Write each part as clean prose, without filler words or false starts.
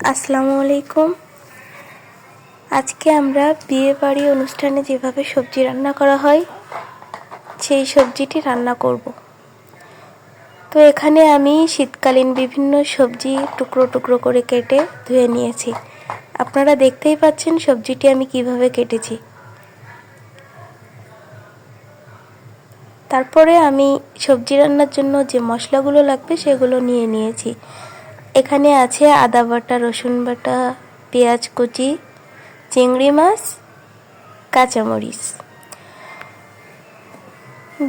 আসসালামু আলাইকুম। আজকে আমরা বিয়ে বাড়ি অনুষ্ঠানে যেভাবে সবজি রান্না করা হয় সেই সবজিটি রান্না করব। তো এখানে আমি শীতকালীন বিভিন্ন সবজি টুকরো টুকরো করে কেটে ধুয়ে নিয়েছি। আপনারা দেখতেই পাচ্ছেন সবজিটি আমি কিভাবে কেটেছি। তারপরে আমি সবজি রান্নার জন্য যে মশলাগুলো লাগবে সেগুলো নিয়ে নিয়েছি। এখানে আছে আদা বাটা, রসুন বাটা, পেঁয়াজ কুচি, চিংড়ি মাছ, কাঁচামরিচ।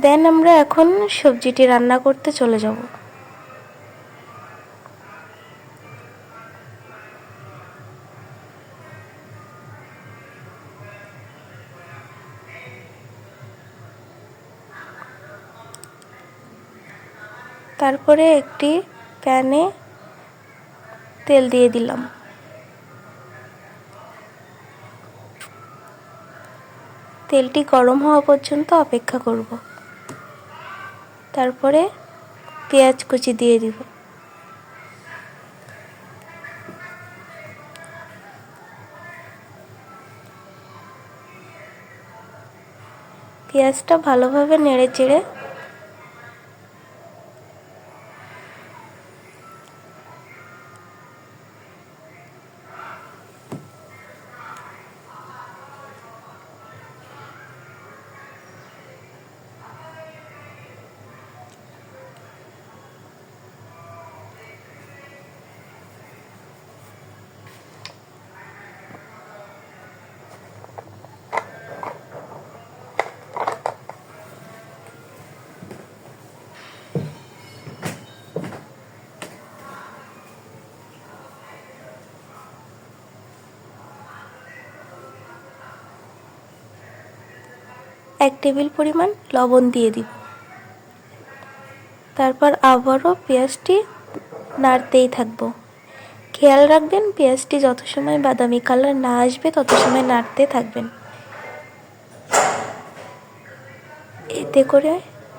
দেন আমরা এখন সবজিটি রান্না করতে চলে যাব। তারপরে একটি প্যানে তেল দিয়ে দিলাম। তেলটি গরম হওয়া পর্যন্ত অপেক্ষা করব। তারপরে পেঁয়াজ কুচি দিয়ে দিব। পেঁয়াজটা ভালোভাবে নেড়ে চেড়ে এক টেবিল পরিমাণ লবণ দিয়ে দিব। তারপর আবারও পেঁয়াজটি নাড়তেই থাকবো। খেয়াল রাখবেন পেঁয়াজটি যত সময় বাদামি কালার না আসবে তত সময় নাড়তে থাকবেন। এতে করে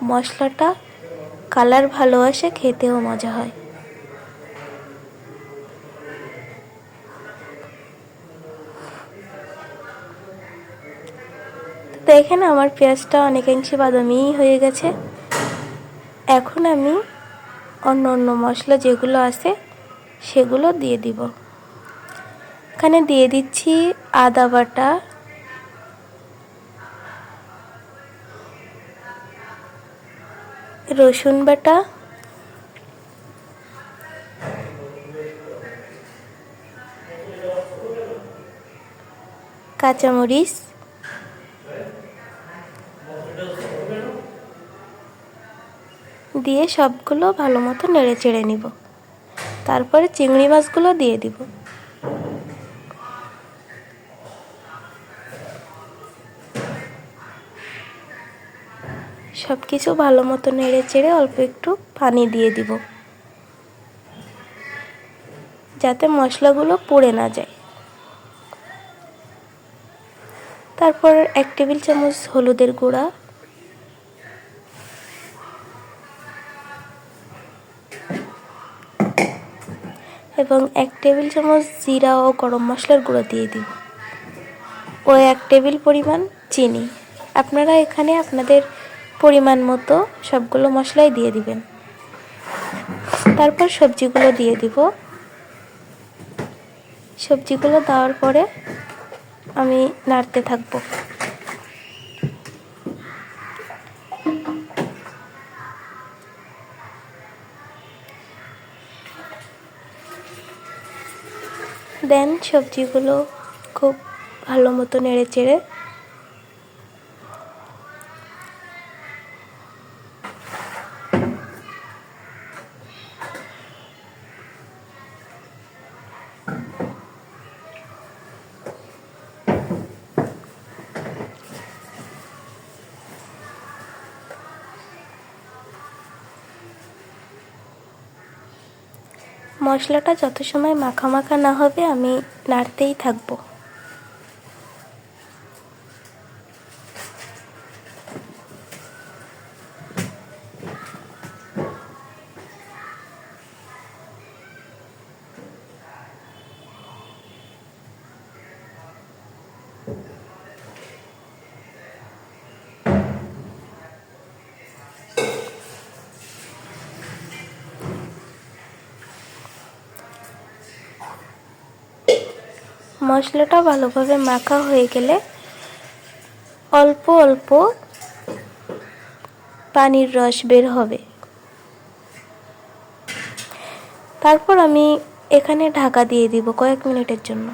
মশলাটা কালার ভালো আসে, খেতেও মজা হয়। দেখেন আমার পেঁয়াজটা অনেকাংশে বাদামি হয়ে গেছে। এখন আমি অন্য মশলা যেগুলো আছে সেগুলো দিয়ে দিব। এখানে দিয়ে দিচ্ছি আদা বাটা, রসুন বাটা, কাঁচামরিচ, দিয়ে সবগুলো ভালো মতো নেড়ে চেড়ে নিব। তারপরে চিংড়ি মাছগুলো দিয়ে দিব। সব কিছু ভালো মতো নেড়ে চেড়ে অল্প একটু পানি দিয়ে দিব, যাতে মশলাগুলো পুড়ে না যায়। তারপর 1 টেবিল চামচ হলুদের গুঁড়া, এবং 1 টেবিল চামচ জিরা ও গরম মশলার গুঁড়ো দিয়ে দিব ও 1 টেবিল পরিমাণ চিনি। আপনারা এখানে আপনাদের পরিমাণ মতো সবগুলো মশলাই দিয়ে দিবেন। তারপর সবজিগুলো দিয়ে দিব। সবজিগুলো দেওয়ার পরে আমি নাড়তে থাকবো। দেন সবজিগুলো খুব ভালো মতো নেড়ে চেড়ে মশলাটা যত সময় মাখা মাখা না হবে আমি নাড়তেই থাকবো। মশলাটা ভালোভাবে মাখা হয়ে গেলে অল্প অল্প পানির রস বের হবে। তারপর আমি এখানে ঢাকা দিয়ে দিব কয়েক মিনিটের জন্য।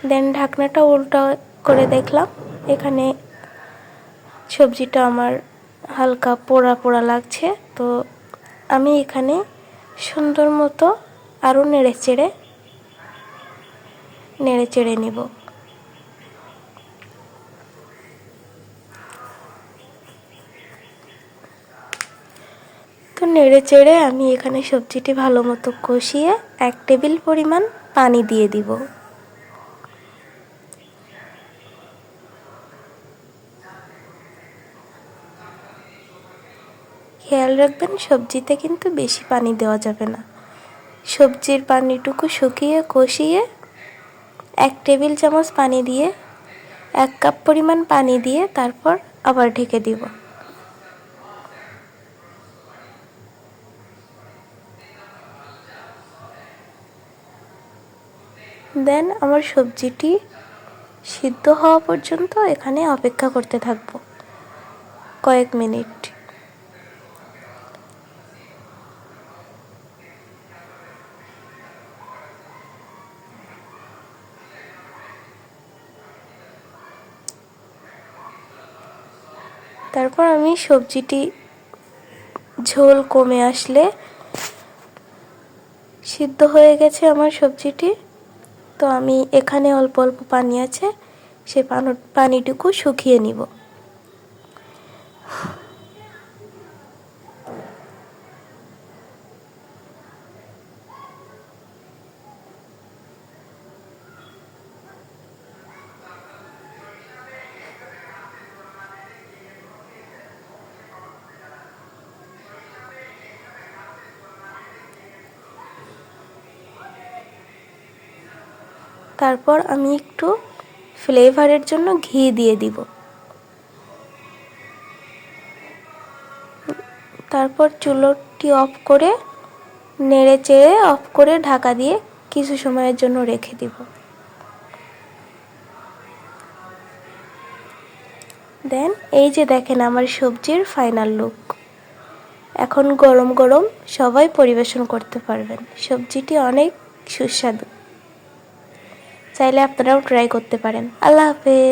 দেন ঢাকনাটা উল্টা করে দেখলাম এখানে সবজিটা আমার হালকা পোড়া পোড়া লাগছে। তো আমি এখানে সুন্দর মতো আরও নেড়ে চেড়ে নিব। তো নেড়ে চেড়ে আমি এখানে সবজিটি ভালো মতো কষিয়ে 1 টেবিল পরিমাণ পানি দিয়ে দিব। খেয়াল রাখবেন সবজিতে কিন্তু বেশি পানি দেওয়া যাবে না। সবজির পানিটুকু শুকিয়ে কষিয়ে 1 টেবিল চামচ পানি দিয়ে 1 কাপ পরিমাণ পানি দিয়ে তারপর আবার ঢেকে দিব। দেন আমার সবজিটি সিদ্ধ হওয়া পর্যন্ত এখানে অপেক্ষা করতে থাকব কয়েক মিনিট। তারপর আমি সবজিটি ঝোল কমে আসলে সিদ্ধ হয়ে গেছে আমার সবজিটি। তো আমি এখানে অল্প অল্প পানি আছে, সে পানিটুকু শুকিয়ে নিব। তারপর আমি একটু ফ্লেভারের জন্য ঘি দিয়ে দিব। তারপর চুলাটি অফ করে নেড়ে চেড়ে অফ করে ঢাকা দিয়ে কিছু সময়ের জন্য রেখে দিব। দেন এই যে দেখেন আমার সবজির ফাইনাল লুক। এখন গরম গরম সবাই পরিবেশন করতে পারবেন। সবজিটি অনেক সুস্বাদু, চাইলে আপনারাও ট্রাই করতে পারেন। আল্লাহ হাফেজ।